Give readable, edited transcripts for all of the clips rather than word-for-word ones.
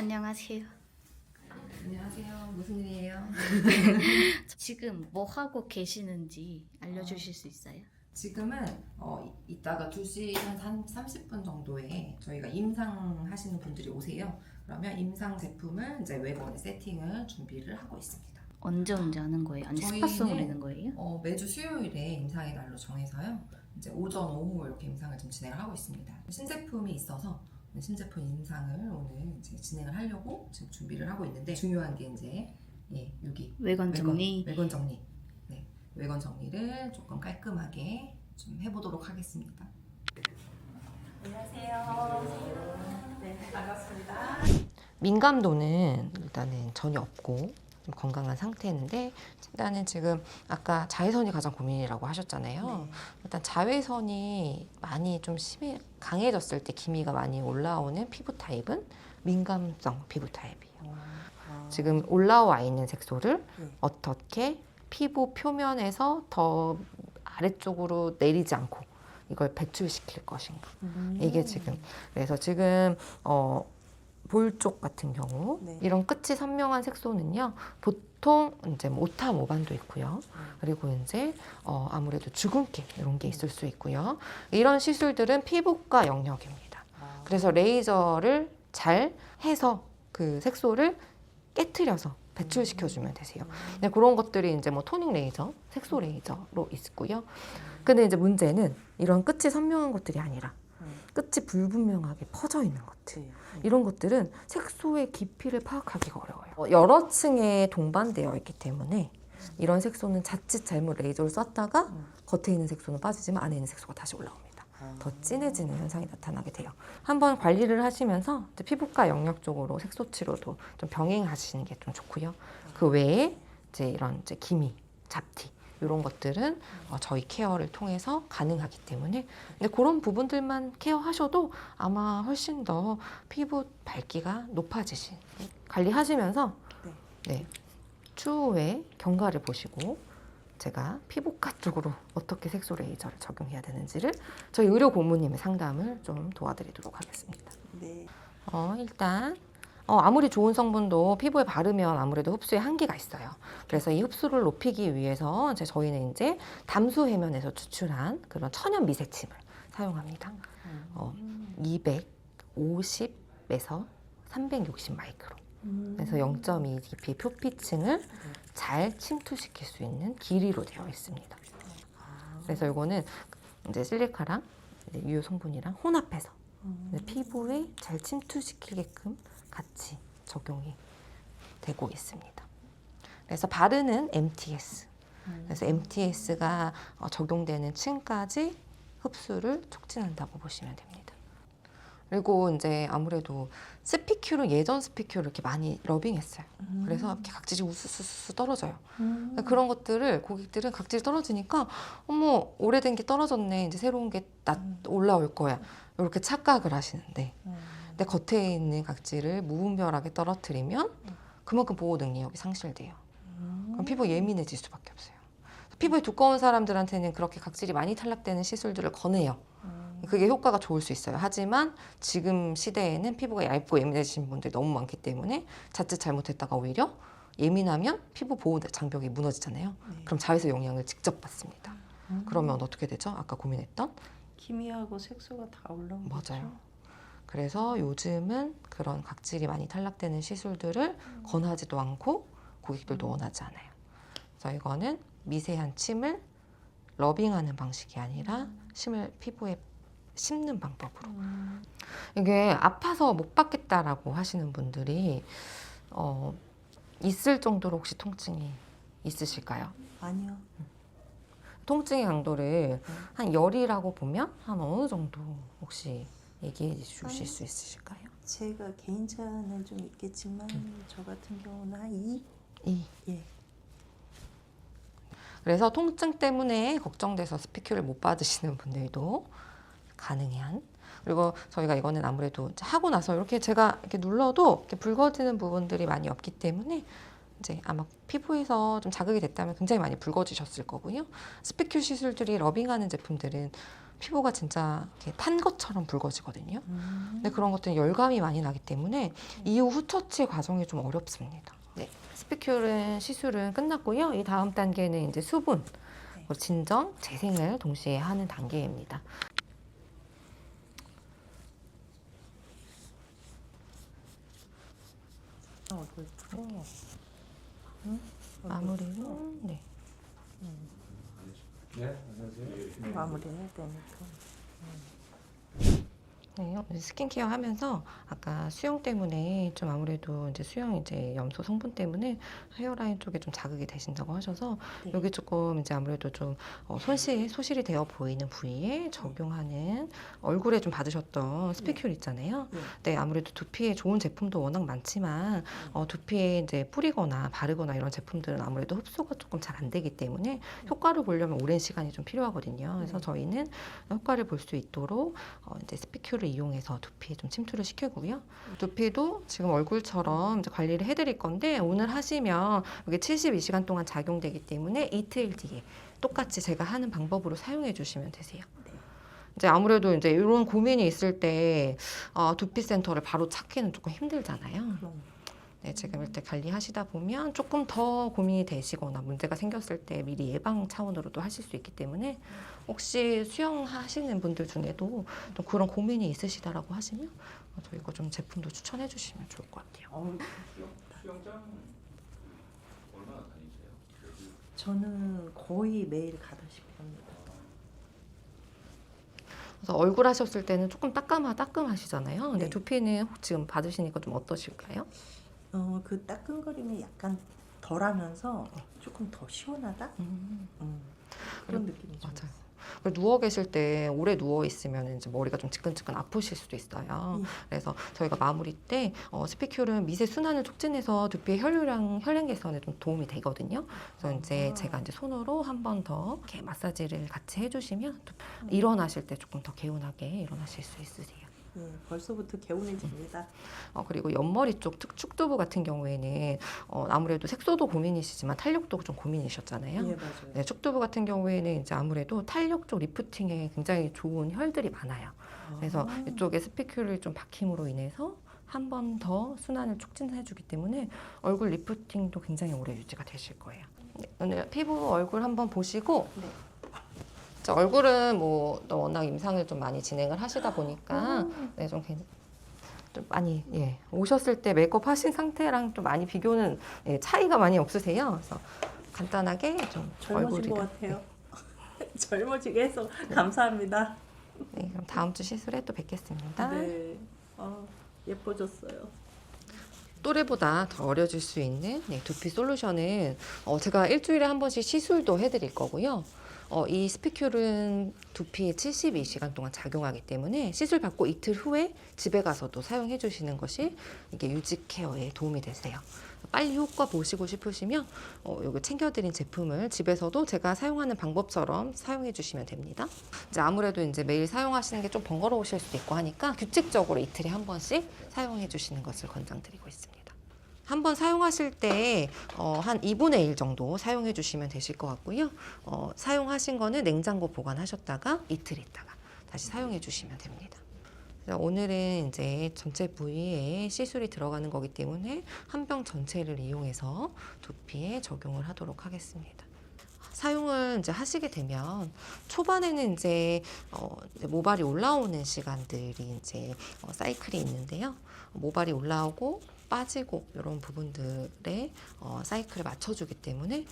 안녕하세요. 안녕하세요. 무슨 일이에요? 지금 뭐 하고 계시는지 알려주실 수 있어요? 지금은 이따가 2시 한 30분 정도에 저희가 임상하시는 분들이 오세요. 그러면 임상 제품을 이제 외번에 세팅을 준비를 하고 있습니다. 언제 하는 거예요? 아니 스파송 올리는 거예요? 매주 수요일에 임상의 날로 정해서요. 이제 오전, 오후 이렇게 임상을 좀 진행을 하고 있습니다. 신제품이 있어서 신제품 임상을 오늘 이제 진행을 하려고 지금 준비를 하고 있는데 중요한 게 이제 여기 외관 정리. 외관 정리. 네, 외관 정리를 조금 깔끔하게 좀 해보도록 하겠습니다. 안녕하세요. 네, 반갑습니다. 민감도는 일단은 전혀 없고 좀 건강한 상태인데 일단은 지금 아까 자외선이 가장 고민이라고 하셨잖아요. 네. 일단 자외선이 많이 좀 심해 강해졌을 때 기미가 많이 올라오는 피부 타입은 민감성 피부 타입이에요. 지금 올라와 있는 색소를 네. 어떻게 피부 표면에서 더 아래쪽으로 내리지 않고 이걸 배출시킬 것인가. 이게 지금 그래서 지금 볼 쪽 같은 경우 네. 이런 끝이 선명한 색소는요 보통 이제 뭐 오타 모반도 있고요. 그리고 이제 아무래도 주근깨 이런 게 있을 수 있고요. 이런 시술들은 피부과 영역입니다. 그래서 레이저를 잘 해서 그 색소를 깨트려서 배출시켜주면 되세요. 근데 그런 것들이 이제 뭐 토닝 레이저, 색소 레이저로 있고요. 근데 이제 문제는 이런 끝이 선명한 것들이 아니라 끝이 불분명하게 퍼져 있는 것들. 이런 것들은 색소의 깊이를 파악하기가 어려워요. 여러 층에 동반되어 있기 때문에 이런 색소는 자칫 잘못 레이저를 쐈다가 겉에 있는 색소는 빠지지만 안에 있는 색소가 다시 올라옵니다. 더 진해지는 현상이 나타나게 돼요. 한번 관리를 하시면서 이제 피부과 영역 쪽으로 색소 치료도 좀 병행하시는 게 좀 좋고요. 그 외에 이제 이런 이제 기미, 잡티 이런 것들은 저희 케어를 통해서 가능하기 때문에 근데 그런 부분들만 케어하셔도 아마 훨씬 더 피부 밝기가 높아지신 관리하시면서 네, 추후에 경과를 보시고 제가 피부과 쪽으로 어떻게 색소 레이저를 적용해야 되는지를 저희 의료 고모님의 상담을 좀 도와드리도록 하겠습니다. 네. 일단 아무리 좋은 성분도 피부에 바르면 아무래도 흡수에 한계가 있어요. 그래서 이 흡수를 높이기 위해서 저희는 이제 담수 해면에서 추출한 그런 천연 미세침을 사용합니다. 250에서 360 마이크로. 그래서 0.2 깊이 표피층을 잘 침투시킬 수 있는 길이로 되어 있습니다. 그래서 이거는 이제 실리카랑 이제 유효 성분이랑 혼합해서 피부에 잘 침투시키게끔 같이 적용이 되고 있습니다. 그래서 바르는 MTS. 그래서 MTS가 적용되는 층까지 흡수를 촉진한다고 보시면 됩니다. 그리고 이제 아무래도 스피큐를 예전 스피큐를 이렇게 많이 러빙했어요. 그래서 이렇게 각질이 우수수수 떨어져요. 그런 것들을 고객들은 각질이 떨어지니까 어머 오래된 게 떨어졌네. 이제 새로운 게 올라올 거야. 이렇게 착각을 하시는데 근데 겉에 있는 각질을 무분별하게 떨어뜨리면 그만큼 보호 능력이 상실돼요. 그럼 피부 예민해질 수밖에 없어요. 피부에 두꺼운 사람들한테는 그렇게 각질이 많이 탈락되는 시술들을 권해요. 그게 효과가 좋을 수 있어요. 하지만 지금 시대에는 피부가 얇고 예민해지신 분들이 너무 많기 때문에 자칫 잘못했다가 오히려 예민하면 피부 보호 장벽이 무너지잖아요. 그럼 자외선 영향을 직접 받습니다. 그러면 어떻게 되죠? 아까 고민했던 기미하고 색소가 다 올라온 거죠? 맞아요. 그래서 요즘은 그런 각질이 많이 탈락되는 시술들을 권하지도 않고 고객들도 원하지 않아요. 그래서 이거는 미세한 침을 러빙하는 방식이 아니라 침을 피부에 심는 방법으로. 이게 아파서 못 받겠다라고 하시는 분들이 있을 정도로 혹시 통증이 있으실까요? 아니요. 통증의 강도를 한 열이라고 보면 한 어느 정도 혹시 얘기해 주실 수 있으실까요? 제가 개인차는 좀 있겠지만 저 같은 경우는 한 2? 2. 예. 그래서 통증 때문에 걱정돼서 스피큐를 못 받으시는 분들도 가능한. 그리고 저희가 이거는 아무래도 하고 나서 이렇게 제가 이렇게 눌러도 이렇게 붉어지는 부분들이 많이 없기 때문에 이제 아마 피부에서 좀 자극이 됐다면 굉장히 많이 붉어지셨을 거고요. 스피큐 시술들이 러빙하는 제품들은 피부가 진짜 이렇게 탄 것처럼 붉어지거든요. 근데 그런 것들은 열감이 많이 나기 때문에 이후 후처치 과정이 좀 어렵습니다. 네, 스피큘은 시술은 끝났고요. 이 다음 단계는 이제 수분, 진정, 재생을 동시에 하는 단계입니다. 얼굴 푸르게. 마무리는 네. 네, 안녕하세요. 마무리해야 되니까. 네, 오늘 스킨케어 하면서 아까 수영 때문에 좀 아무래도 이제 수영 이제 염소 성분 때문에 헤어라인 쪽에 좀 자극이 되신다고 하셔서 네. 여기 조금 이제 아무래도 좀 소실이 되어 보이는 부위에 적용하는 얼굴에 좀 받으셨던 스피큘 있잖아요. 네. 네, 아무래도 두피에 좋은 제품도 워낙 많지만 두피에 이제 뿌리거나 바르거나 이런 제품들은 아무래도 흡수가 조금 잘 안 되기 때문에 효과를 보려면 오랜 시간이 좀 필요하거든요. 그래서 네. 저희는 효과를 볼 수 있도록 이제 스피큘을 이용해서 두피에 좀 침투를 시키고요. 두피도 지금 얼굴처럼 이제 관리를 해드릴 건데 오늘 하시면 이게 72시간 동안 작용되기 때문에 이틀 뒤에 똑같이 제가 하는 방법으로 사용해 주시면 되세요. 이제 아무래도 이제 이런 고민이 있을 때 두피 센터를 바로 찾기는 조금 힘들잖아요. 그럼. 네, 지금 이렇게 관리하시다 보면 조금 더 고민이 되시거나 문제가 생겼을 때 미리 예방 차원으로도 하실 수 있기 때문에 혹시 수영하시는 분들 중에도 좀 그런 고민이 있으시다라고 하시면 저희 거 좀 제품도 추천해 주시면 좋을 것 같아요. 수영장 얼마나 다니세요? 저는 거의 매일 가다시피 합니다. 그래서 얼굴 하셨을 때는 조금 따끔하시잖아요. 근데 네. 두피는 지금 받으시니까 좀 어떠실까요? 그 따끔거림이 약간 덜하면서 조금 더 시원하다? 그런 느낌이 좀 맞아요. 그리고 누워 계실 때 오래 누워 있으면 이제 머리가 좀 지끈지끈 아프실 수도 있어요. 예. 그래서 저희가 마무리 때 스피큘은 미세 순환을 촉진해서 두피의 혈량 개선에 좀 도움이 되거든요. 그래서 이제 제가 이제 손으로 한 번 더 이렇게 마사지를 같이 해주시면 일어나실 때 조금 더 개운하게 일어나실 수 있으세요. 예, 벌써부터 개운해집니다. 그리고 옆머리 쪽 축두부 같은 경우에는 아무래도 색소도 고민이시지만 탄력도 좀 고민이셨잖아요. 예, 맞아요. 네, 축두부 같은 경우에는 이제 아무래도 탄력 쪽 리프팅에 굉장히 좋은 혈들이 많아요. 그래서 이쪽에 스피큘을 좀 박힘으로 인해서 한 번 더 순환을 촉진해주기 때문에 얼굴 리프팅도 굉장히 오래 유지가 되실 거예요. 네, 오늘 피부 얼굴 한번 보시고 네. 자, 얼굴은 뭐 워낙 임상을 좀 많이 진행을 하시다 보니까 네, 좀 많이 오셨을 때 메이크업 하신 상태랑 좀 많이 비교는 차이가 많이 없으세요. 그래서 간단하게 좀 젊어진 것 같아요. 젊어지게 해서 감사합니다. 네, 그럼 다음 주 시술에 또 뵙겠습니다. 네, 예뻐졌어요. 또래보다 더 어려질 수 있는 두피 솔루션은 제가 일주일에 한 번씩 시술도 해드릴 거고요. 이 스피큘은 두피에 72시간 동안 작용하기 때문에 시술 받고 이틀 후에 집에 가서도 사용해 주시는 것이 이게 유지 케어에 도움이 되세요. 빨리 효과 보시고 싶으시면 여기 챙겨드린 제품을 집에서도 제가 사용하는 방법처럼 사용해 주시면 됩니다. 이제 아무래도 이제 매일 사용하시는 게 좀 번거로우실 수도 있고 하니까 규칙적으로 이틀에 한 번씩 사용해 주시는 것을 권장드리고 있습니다. 한번 사용하실 때 한 2분의 1 정도 사용해 주시면 되실 것 같고요. 사용하신 거는 냉장고 보관하셨다가 이틀 있다가 다시 사용해 주시면 됩니다. 오늘은 이제 전체 부위에 시술이 들어가는 거기 때문에 한 병 전체를 이용해서 두피에 적용을 하도록 하겠습니다. 사용을 이제 하시게 되면 초반에는 이제 모발이 올라오는 시간들이 이제 사이클이 있는데요. 모발이 올라오고 빠지고 이런 부분들의 사이클을 맞춰주기 때문에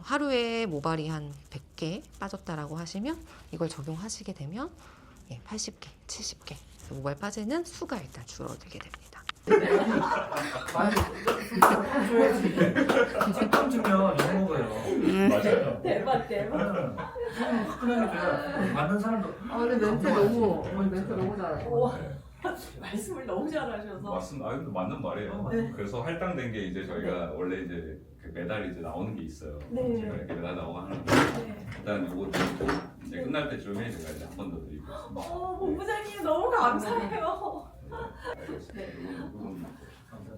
하루에 모발이 한 100개 빠졌다라고 하시면 이걸 적용하시게 되면 80개, 70개 모발 빠지는 수가 일단 줄어들게 됩니다. 색감 주면 이런 거예요. 맞아요. 대박. 화끈하게 돼요. 받는 사람도. 근데 멘트 너무 잘하시고. 말씀을 너무 잘하셔서. 근데 맞는 말이에요. 네. 그래서 할당된 게 이제 저희가 원래 이제 그 메달이 이제 나오는 게 있어요. 네. 제가 이렇게 메달 나오고 하는데 일단 요거 이제 끝날 때쯤에 제가 이제 한 번 더 드리고 있습니다. 본부장님 너무 감사해요. 네, 알겠습니다. 요거